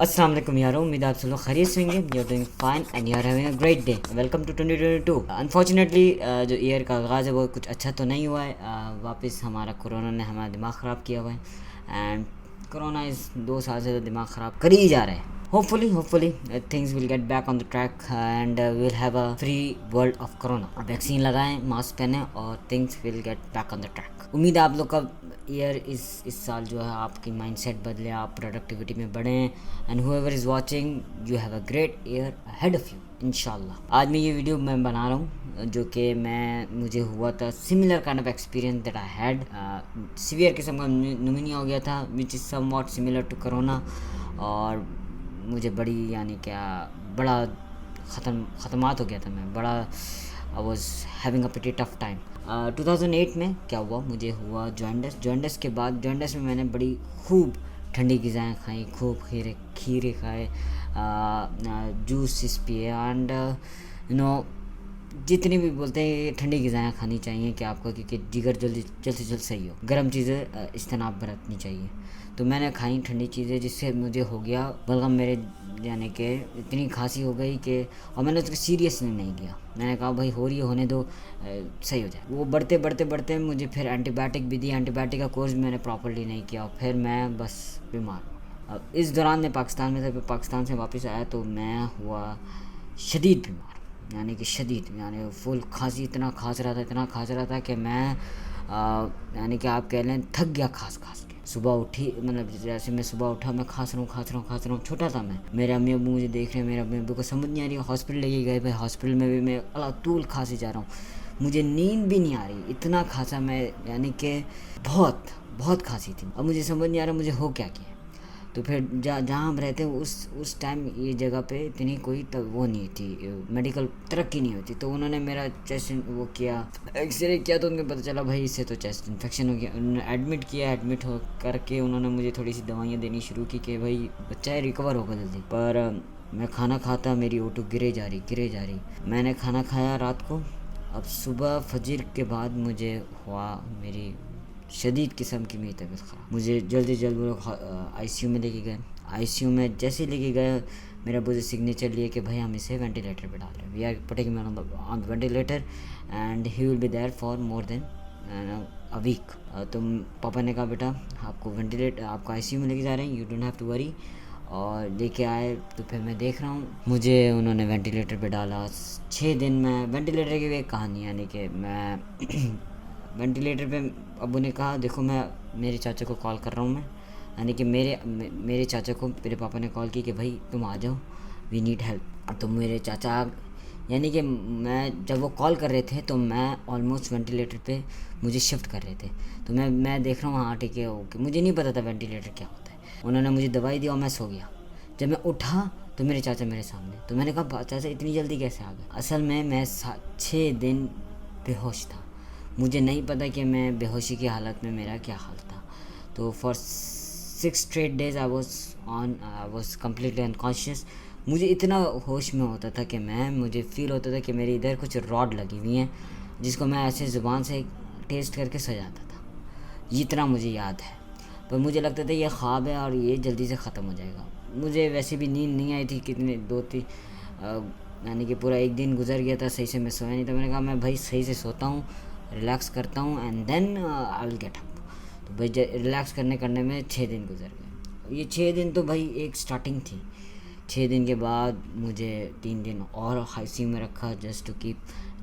अस्सलाम वालेकुम यारों, उम्मीद आप सब लोग खैरियत से होंगे। You are doing fine and you are having a great day. Welcome to 2022। Unfortunately जो ईयर का आगाज़ है वो कुछ अच्छा तो नहीं हुआ है। वापस हमारा कोरोना ने हमारा दिमाग ख़राब किया हुआ है एंड कोरोना इस 2 साल से तो दिमाग ख़राब कर ही जा रहा है। Hopefully, things will get back on the track and we'll have a free world of corona. Vaccine लगाएं, मास्क पहने और things will get back on the track. उम्मीद है आप लोग का ईयर इस साल जो है आपकी माइंडसेट बदले, आप प्रोडक्टिविटी में बढ़ें and whoever is watching you have a great year ahead of you इंशाल्लाह। आज मैं ये वीडियो मैं बना रहा हूँ जो कि मुझे हुआ था similar kind of experience that I had. Severe किस्म का न्यूमोनिया हो गया था which is somewhat similar to corona और मुझे बड़ी यानी क्या बड़ा ख़त्मात हो गया था। मैं बड़ा I was having a pretty tough time. 2008 में क्या हुआ, मुझे हुआ जॉन्डिस के बाद जॉन्डिस में मैंने बड़ी खूब ठंडी ग़िज़ाएँ खाई, खूब खीरे खाए, जूस पिए एंड यू नो जितनी भी बोलते हैं ये ठंडी ग़िज़ाएँ खानी चाहिए कि आपको, क्योंकि जिगर जल्द से जल्द सही हो। गर्म चीज़ें इज्तनाब बरतनी चाहिए। तो मैंने खाई ठंडी चीज़ें जिससे मुझे हो गया बलगम, मेरे यानी कि इतनी खांसी हो गई कि और मैंने उसको सीरियसली नहीं लिया। मैंने कहा भाई हो रही है होने दो, सही हो जाए। वो बढ़ते मुझे फिर एंटीबायोटिक भी दी। एंटीबायोटिक का कोर्स भी मैंने प्रॉपर्ली नहीं किया और फिर मैं बस बीमार हो गया। अब इस दौरान मैं पाकिस्तान में था, फिर पाकिस्तान से वापस आया तो मैं हुआ शदीद बीमार, यानी कि शदीद, यानी फुल खांसी, इतना खांस रहा था कि मैं यानी कि आप कह लें थक गया खांस के। सुबह उठी, मतलब जैसे मैं सुबह उठा मैं खांस रहा हूँ। छोटा था मैं, मेरे अम्मी अब्बू मुझे देख रहे हैं, मेरे अम्मी अब्बू को समझ नहीं आ रही। हॉस्पिटल लेके गए भाई, हॉस्पिटल में भी मैं अलातूल खांसी जा रहा हूँ, मुझे नींद भी नहीं आ रही, इतना खांसा मैं, यानी कि बहुत खांसी थी। अब मुझे समझ नहीं आ रहा मुझे हो क्या किया। तो फिर जहाँ हम रहते हैं उस टाइम ये जगह पे इतनी कोई वो नहीं थी, मेडिकल तरक्की नहीं होती। तो उन्होंने मेरा चेस्ट वो किया, एक्सरे किया तो उनको पता चला भाई इससे तो चेस्ट इन्फेक्शन हो गया। उन्होंने एडमिट हो करके उन्होंने मुझे थोड़ी सी दवाइयाँ देनी शुरू की कि भाई बच्चा है रिकवर होगा जल्दी। पर मैं खाना खाता, मेरी O2 गिरे जा रही। मैंने खाना खाया रात को, अब सुबह फजर के बाद मुझे हुआ मेरी शदीद किस्म की मेरी तबीयत ख़राब। मुझे जल्द वो लोग ICU में लेके गए। ICU में जैसे लेके गए, मेरा मुझे सिग्नेचर लिए कि भाई हम इसे वेंटिलेटर पे डाल रहे हैं, we are putting him on ventilator and he will be there for more than a week. तो पापा ने कहा बेटा आपको आपको ICU में लेके जा रहे हैं, you don't have to worry. और लेके आए तो फिर मैं देख रहा हूँ, मुझे उन्होंने वेंटिलेटर पे डाला। 6 दिन मैं वेंटिलेटर की भी एक कहानी, यानी कि मैं वेंटिलेटर पे अब्बू ने कहा देखो मैं मेरे चाचा को कॉल कर रहा हूँ मैं, यानी कि मेरे चाचा को मेरे पापा ने कॉल की कि भाई तुम आ जाओ, वी नीड हेल्प। तो मेरे चाचा, यानी कि मैं जब वो कॉल कर रहे थे तो मैं ऑलमोस्ट वेंटिलेटर पे मुझे शिफ्ट कर रहे थे। तो मैं देख रहा हूँ हाँ ठीक है ओके, मुझे नहीं पता था वेंटिलेटर क्या होता है। उन्होंने मुझे दवाई दी और मैं सो गया। जब मैं उठा तो मेरे चाचा मेरे सामने, तो मैंने कहा चाचा इतनी जल्दी कैसे आ गए। असल में मैं 6 दिन बेहोश था, मुझे नहीं पता कि मैं बेहोशी की हालत में मेरा क्या हाल था। तो for 6 straight days I was completely unconscious. मुझे इतना होश में होता था कि मुझे फ़ील होता था कि मेरी इधर कुछ रॉड लगी हुई हैं जिसको मैं ऐसे ज़ुबान से टेस्ट करके सजाता था, इतना मुझे याद है। पर मुझे लगता था ये ख्वाब है और ये जल्दी से ख़त्म हो जाएगा। मुझे वैसे भी नींद नहीं आई थी, कितने 2-3 यानी कि पूरा एक दिन गुजर गया था सही से, मैं सोया नहीं था। मैंने कहा मैं भाई सही से सोता हूँ, रिलैक्स करता हूँ and then I will get up. तो भाई रिलैक्स करने में 6 दिन गुजर गए। ये 6 दिन तो भाई एक स्टार्टिंग थी। 6 दिन के बाद मुझे 3 दिन और ICU में रखा जस्ट टू कीप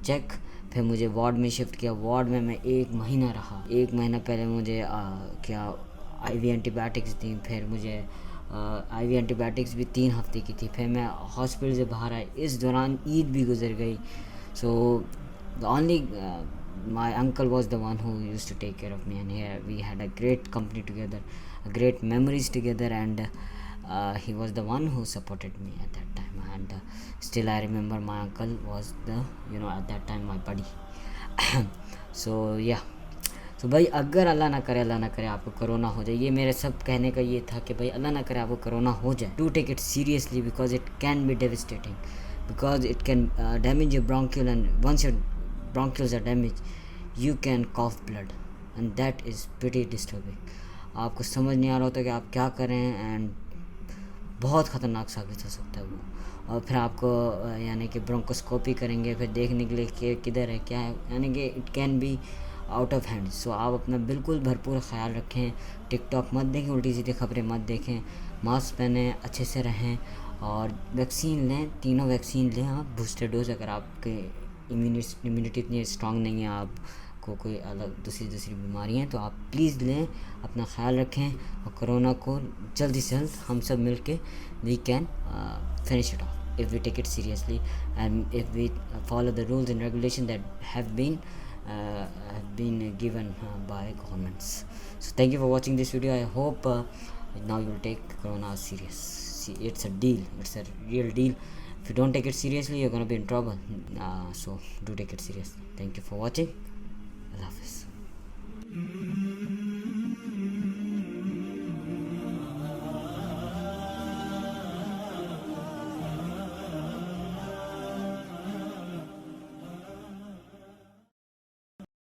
चेक। फिर मुझे वार्ड में शिफ्ट किया। वार्ड में मैं 1 महीना रहा। 1 महीना पहले मुझे IV एंटीबायोटिक्स दी, फिर मुझे IV एंटीबायोटिक्स भी 3 हफ्ते की थी। फिर मैं हॉस्पिटल से बाहर आया, इस दौरान ईद भी गुजर गई। So the only my uncle was the one who used to take care of me, and here we had a great company together, great memories together, and he was the one who supported me at that time. And still I remember my uncle was at that time my buddy. So yeah, तो भाई अगर अल्लाह ना करे आपको corona हो जाए, ये मेरे सब कहने का ये था कि भाई अल्लाह ना करे आपको कोरोना हो जाए, do take it seriously because it can be devastating, because it can damage your bronchial, and once your bronchials are damage you can cough blood and that is pretty disturbing. आपको समझ नहीं आ रहा होता कि आप क्या करें, एंड बहुत ख़तरनाक साबित हो सकता है वो। और फिर आपको यानी कि ब्रोंकोस्कोपी करेंगे, फिर देखने के लिए कि किधर है क्या है, यानी कि it can be out of hand. So आप अपना बिल्कुल भरपूर ख्याल रखें, टिकटॉक मत देखें, उल्टी सीधी खबरें मत देखें, मास्क पहने, अच्छे से रहें और वैक्सीन लें, तीनों वैक्सीन लें आप, बूस्टर डोज। अगर आपके इम्यूनिटी इतनी स्ट्रांग नहीं है, आपको कोई अलग दूसरी बीमारी हैं, तो आप प्लीज़ लें, अपना ख्याल रखें और कोरोना को जल्दी से जल्द हम सब मिल के we can finish it off if we take it seriously and if we follow the rules and regulations that have been given by governments. So thank you for watching this video. I hope now you will take corona serious. See, it's a deal, it's a real deal. If you don't take it seriously, you're gonna be in trouble. So do take it seriously. Thank you for watching. Allah Hafiz.